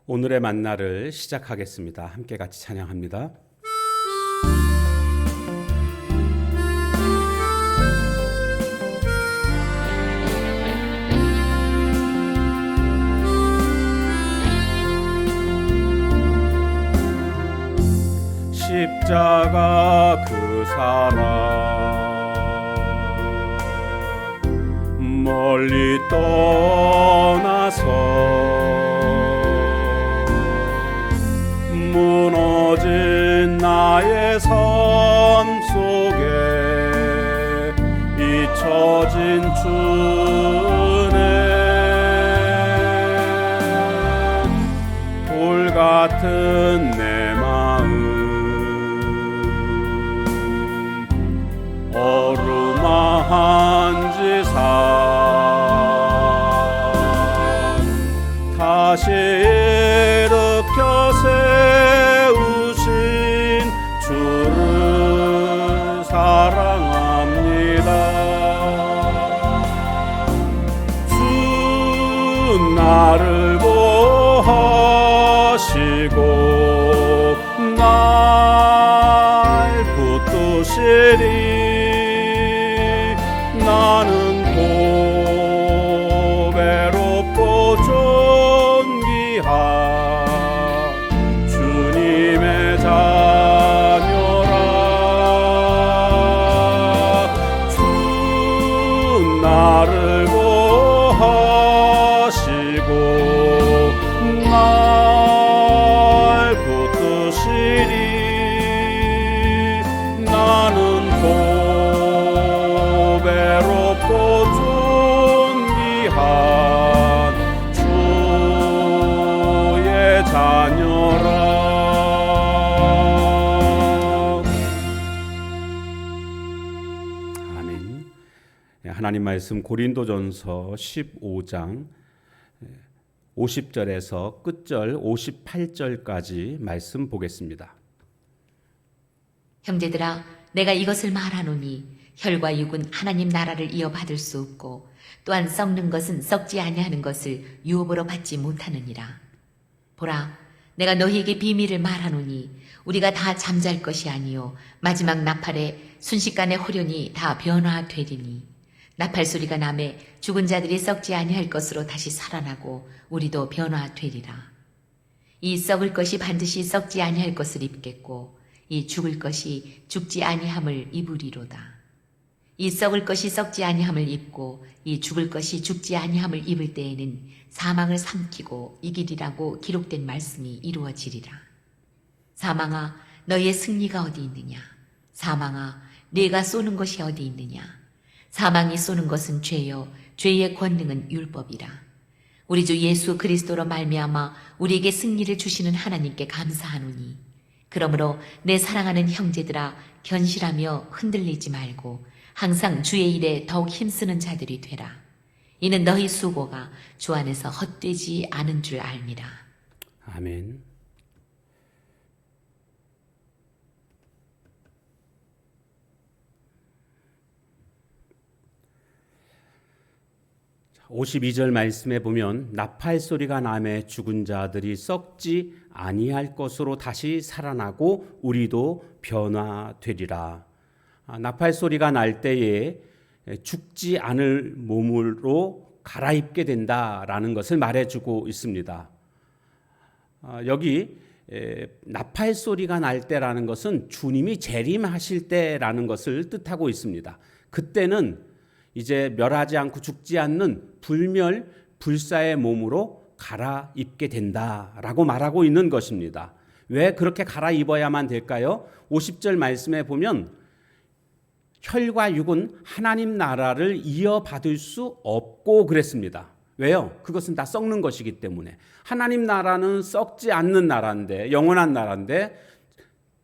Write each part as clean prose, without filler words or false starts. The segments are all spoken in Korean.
오늘의 만나를 시작하겠습니다. 함께 같이 찬양합니다. 십자가 그 사랑 멀리 떠나서 무너진 나의 삶 속에 잊혀진 주네 돌 같은 내 마음 어루만한 지상 다시 일으켜 세우신 주를 사랑합니다. 주 나를 보하시고 날 붙드시리 나는 고배롭고 존귀한 주님의 자녀라. 주 나를 보하시고 날 붙드시리 나는 고배롭고 존귀한 주의 자녀라. 아멘. 하나님 말씀 고린도전서 15장 50절에서 끝절 58절까지 말씀 보겠습니다. 형제들아, 내가 이것을 말하노니 혈과 육은 하나님 나라를 이어받을 수 없고 또한 썩는 것은 썩지 아니하는 것을 유업으로 받지 못하느니라. 보라, 내가 너희에게 비밀을 말하노니 우리가 다 잠잘 것이 아니요 마지막 나팔에 순식간에 호련히 다 변화되리니 나팔 소리가 나매 죽은 자들이 썩지 아니할 것으로 다시 살아나고 우리도 변화되리라. 이 썩을 것이 반드시 썩지 아니할 것을 입겠고 이 죽을 것이 죽지 아니함을 입으리로다. 이 썩을 것이 썩지 아니함을 입고 이 죽을 것이 죽지 아니함을 입을 때에는 사망을 삼키고 이기리라고 기록된 말씀이 이루어지리라. 사망아, 너희의 승리가 어디 있느냐? 사망아, 네가 쏘는 것이 어디 있느냐? 사망이 쏘는 것은 죄요 죄의 권능은 율법이라. 우리 주 예수 그리스도로 말미암아 우리에게 승리를 주시는 하나님께 감사하노니 그러므로 내 사랑하는 형제들아 견실하며 흔들리지 말고 항상 주의 일에 더욱 힘쓰는 자들이 되라. 이는 너희 수고가 주 안에서 헛되지 않은 줄 알미라. 아멘. 자, 52절 말씀에 보면 나팔 소리가 나매 죽은 자들이 썩지 아니할 것으로 다시 살아나고 우리도 변화되리라. 나팔 소리가 날 때에 죽지 않을 몸으로 갈아입게 된다라는 것을 말해주고 있습니다. 여기 나팔 소리가 날 때라는 것은 주님이 재림하실 때라는 것을 뜻하고 있습니다. 그때는 이제 멸하지 않고 죽지 않는 불멸 불사의 몸으로 갈아입게 된다라고 말하고 있는 것입니다. 왜 그렇게 갈아입어야만 될까요? 50절 말씀에 보면 혈과 육은 하나님 나라를 이어받을 수 없고 그랬습니다. 왜요? 그것은 다 썩는 것이기 때문에. 하나님 나라는 썩지 않는 나라인데, 영원한 나라인데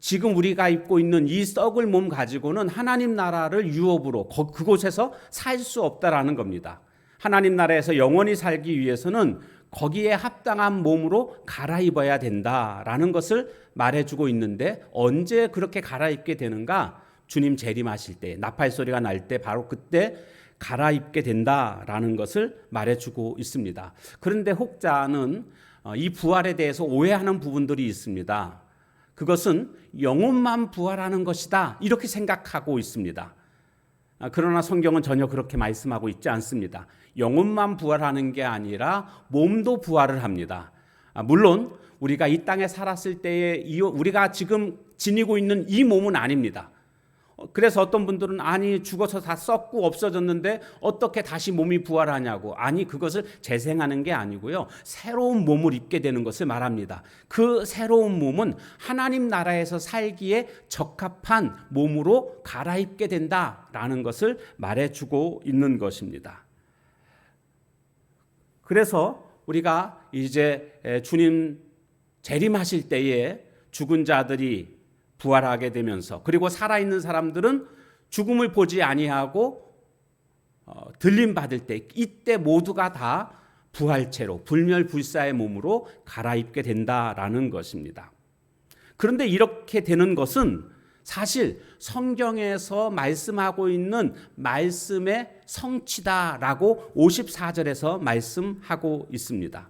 지금 우리가 입고 있는 이 썩을 몸 가지고는 하나님 나라를 유업으로 그곳에서 살 수 없다라는 겁니다. 하나님 나라에서 영원히 살기 위해서는 거기에 합당한 몸으로 갈아입어야 된다라는 것을 말해주고 있는데 언제 그렇게 갈아입게 되는가? 주님 재림하실 때, 나팔 소리가 날 때 바로 그때 갈아입게 된다라는 것을 말해주고 있습니다. 그런데 혹자는 이 부활에 대해서 오해하는 부분들이 있습니다. 그것은 영혼만 부활하는 것이다 이렇게 생각하고 있습니다. 그러나 성경은 전혀 그렇게 말씀하고 있지 않습니다. 영혼만 부활하는 게 아니라 몸도 부활을 합니다. 물론 우리가 이 땅에 살았을 때에 우리가 지금 지니고 있는 이 몸은 아닙니다. 그래서 어떤 분들은 아니 죽어서 다 썩고 없어졌는데 어떻게 다시 몸이 부활하냐고. 아니 그것을 재생하는 게 아니고요. 새로운 몸을 입게 되는 것을 말합니다. 그 새로운 몸은 하나님 나라에서 살기에 적합한 몸으로 갈아입게 된다라는 것을 말해주고 있는 것입니다. 그래서 우리가 이제 주님 재림하실 때에 죽은 자들이 부활하게 되면서 그리고 살아있는 사람들은 죽음을 보지 아니하고 들림 받을 때 이때 모두가 다 부활체로 불멸불사의 몸으로 갈아입게 된다라는 것입니다. 그런데 이렇게 되는 것은 사실 성경에서 말씀하고 있는 말씀의 성취다라고 54절에서 말씀하고 있습니다.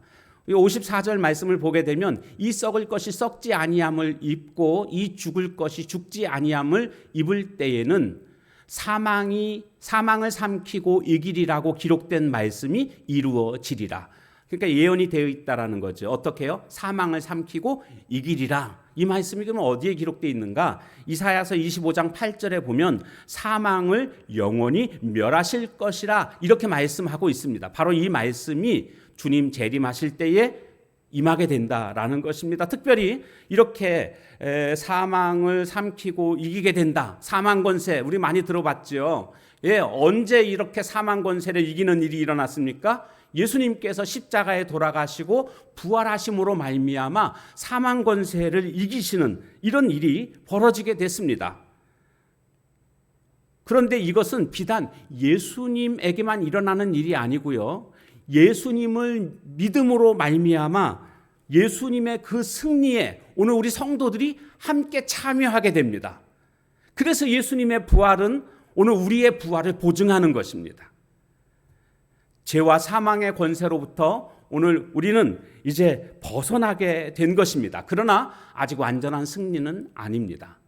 54절 말씀을 보게 되면 이 썩을 것이 썩지 아니함을 입고 이 죽을 것이 죽지 아니함을 입을 때에는 사망을 삼키고 이기리라고 기록된 말씀이 이루어지리라. 그러니까 예언이 되어 있다라는 거죠. 어떻게 해요? 사망을 삼키고 이기리라. 이 말씀이 그러면 어디에 기록되어 있는가? 이사야서 25장 8절에 보면 사망을 영원히 멸하실 것이라 이렇게 말씀하고 있습니다. 바로 이 말씀이 주님 재림하실 때에 임하게 된다라는 것입니다. 특별히 이렇게 사망을 삼키고 이기게 된다. 사망 권세 우리 많이 들어봤죠. 언제 이렇게 사망 권세를 이기는 일이 일어났습니까? 예수님께서 십자가에 돌아가시고 부활하심으로 말미암아 사망 권세를 이기시는 이런 일이 벌어지게 됐습니다. 그런데 이것은 비단 예수님에게만 일어나는 일이 아니고요. 예수님을 믿음으로 말미암아 예수님의 그 승리에 오늘 우리 성도들이 함께 참여하게 됩니다. 그래서 예수님의 부활은 오늘 우리의 부활을 보증하는 것입니다. 죄와 사망의 권세로부터 오늘 우리는 이제 벗어나게 된 것입니다. 그러나 아직 완전한 승리는 아닙니다.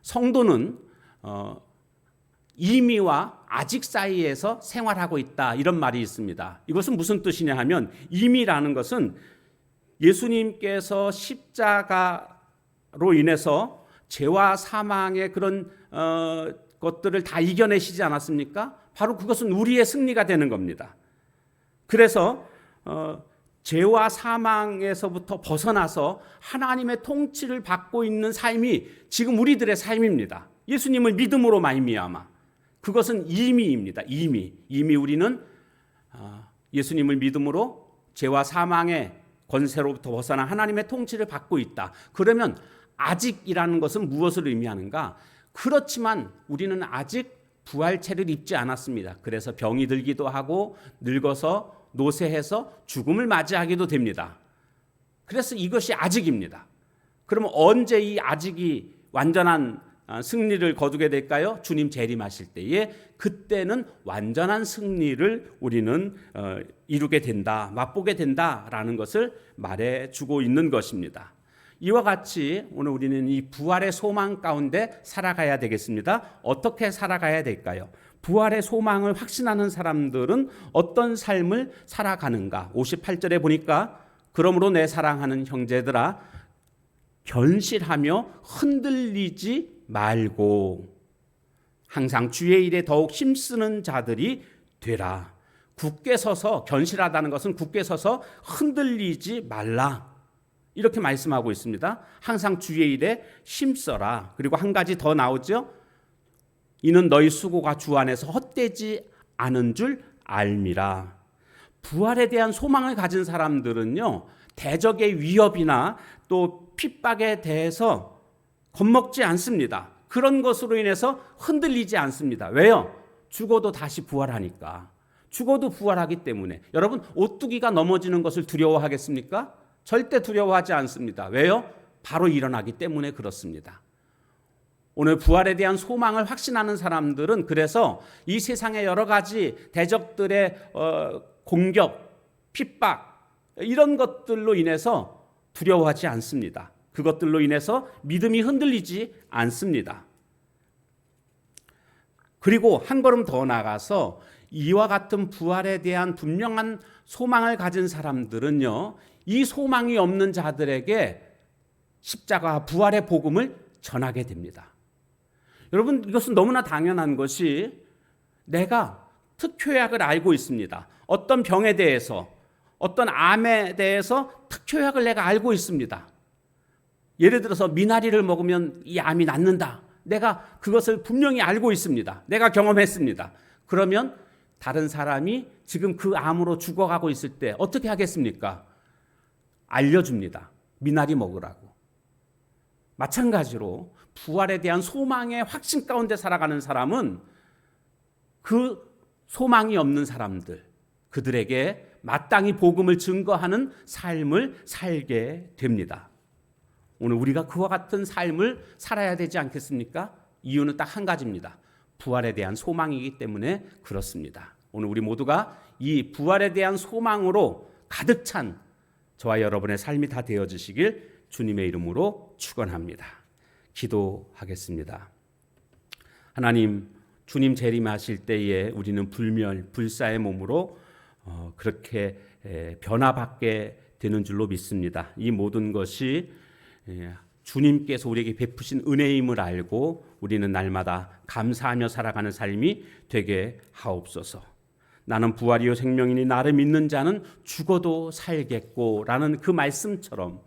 성도는 이미와 아직 사이에서 생활하고 있다 이런 말이 있습니다. 이것은 무슨 뜻이냐 하면 이미라는 것은 예수님께서 십자가로 인해서 죄와 사망의 그런 것들을 다 이겨내시지 않았습니까? 바로 그것은 우리의 승리가 되는 겁니다. 그래서 죄와 사망에서부터 벗어나서 하나님의 통치를 받고 있는 삶이 지금 우리들의 삶입니다. 예수님을 믿음으로 말미암아 그것은 이미입니다. 이미 우리는 예수님을 믿음으로 죄와 사망의 권세로부터 벗어나 하나님의 통치를 받고 있다. 그러면 아직이라는 것은 무엇을 의미하는가? 그렇지만 우리는 아직 부활체를 입지 않았습니다. 그래서 병이 들기도 하고 늙어서 노쇠해서 죽음을 맞이하기도 됩니다. 그래서 이것이 아직입니다. 그러면 언제 이 아직이 완전한 승리를 거두게 될까요? 주님 재림하실 때에 그때는 완전한 승리를 우리는 이루게 된다, 맛보게 된다라는 것을 말해주고 있는 것입니다. 이와 같이 오늘 우리는 이 부활의 소망 가운데 살아가야 되겠습니다. 어떻게 살아가야 될까요? 부활의 소망을 확신하는 사람들은 어떤 삶을 살아가는가? 58절에 보니까 그러므로 내 사랑하는 형제들아 견실하며 흔들리지 말고 항상 주의 일에 더욱 힘쓰는 자들이 되라. 굳게 서서 견실하다는 것은 굳게 서서 흔들리지 말라. 이렇게 말씀하고 있습니다. 항상 주의 일에 힘써라. 그리고 한 가지 더 나오죠. 이는 너희 수고가 주 안에서 헛되지 않은 줄 알미라. 부활에 대한 소망을 가진 사람들은요, 대적의 위협이나 또 핍박에 대해서 겁먹지 않습니다. 그런 것으로 인해서 흔들리지 않습니다. 왜요? 죽어도 다시 부활하니까. 죽어도 부활하기 때문에. 여러분, 오뚜기가 넘어지는 것을 두려워하겠습니까? 절대 두려워하지 않습니다. 왜요? 바로 일어나기 때문에 그렇습니다. 오늘 부활에 대한 소망을 확신하는 사람들은 그래서 이 세상의 여러 가지 대적들의 공격, 핍박, 이런 것들로 인해서 두려워하지 않습니다. 그것들로 인해서 믿음이 흔들리지 않습니다. 그리고 한 걸음 더 나가서 이와 같은 부활에 대한 분명한 소망을 가진 사람들은요, 이 소망이 없는 자들에게 십자가 부활의 복음을 전하게 됩니다. 여러분, 이것은 너무나 당연한 것이 내가 특효약을 알고 있습니다. 어떤 병에 대해서, 어떤 암에 대해서 특효약을 내가 알고 있습니다. 예를 들어서 미나리를 먹으면 이 암이 낫는다. 내가 그것을 분명히 알고 있습니다. 내가 경험했습니다. 그러면 다른 사람이 지금 그 암으로 죽어가고 있을 때 어떻게 하겠습니까? 알려줍니다. 미나리 먹으라고. 마찬가지로 부활에 대한 소망의 확신 가운데 살아가는 사람은 그 소망이 없는 사람들, 그들에게 마땅히 복음을 증거하는 삶을 살게 됩니다. 오늘 우리가 그와 같은 삶을 살아야 되지 않겠습니까? 이유는 딱 한 가지입니다. 부활에 대한 소망이기 때문에 그렇습니다. 오늘 우리 모두가 이 부활에 대한 소망으로 가득 찬 저와 여러분의 삶이 다 되어지시길 주님의 이름으로 축원합니다. 기도하겠습니다. 하나님, 주님 재림하실 때에 우리는 불사의 몸으로 그렇게 변화받게 되는 줄로 믿습니다. 이 모든 것이 주님께서 우리에게 베푸신 은혜임을 알고 우리는 날마다 감사하며 살아가는 삶이 되게 하옵소서. 나는 부활이요 생명이니 나를 믿는 자는 죽어도 살겠고 라는 그 말씀처럼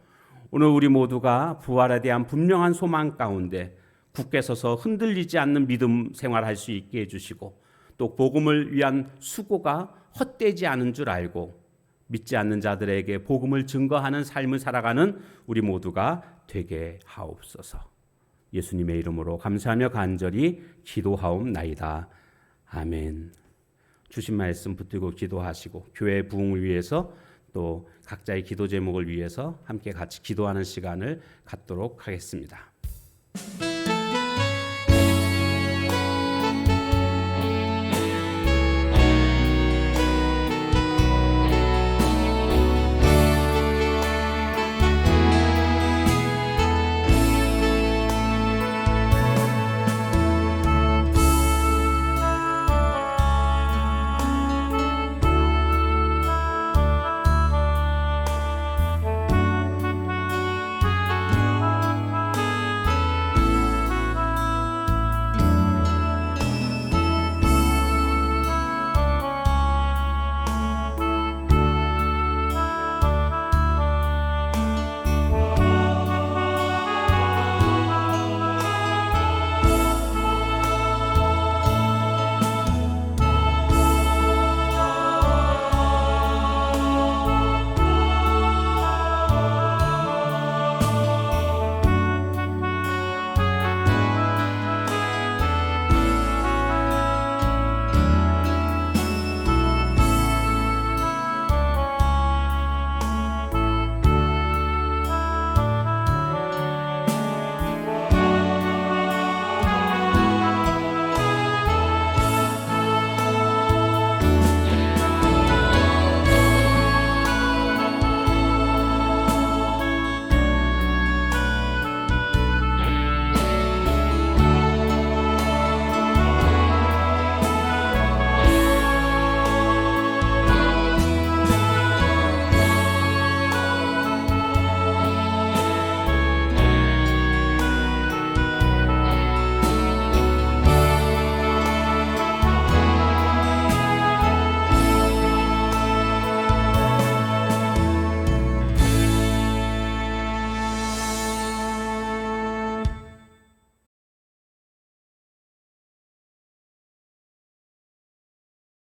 오늘 우리 모두가 부활에 대한 분명한 소망 가운데 굳게 서서 흔들리지 않는 믿음 생활할 수 있게 해주시고 또 복음을 위한 수고가 헛되지 않은 줄 알고 믿지 않는 자들에게 복음을 증거하는 삶을 살아가는 우리 모두가 되게 하옵소서. 예수님의 이름으로 감사하며 간절히 기도하옵나이다. 아멘. 주신 말씀 붙들고 기도하시고 교회 부흥을 위해서 또 각자의 기도 제목을 위해서 함께 같이 기도하는 시간을 갖도록 하겠습니다.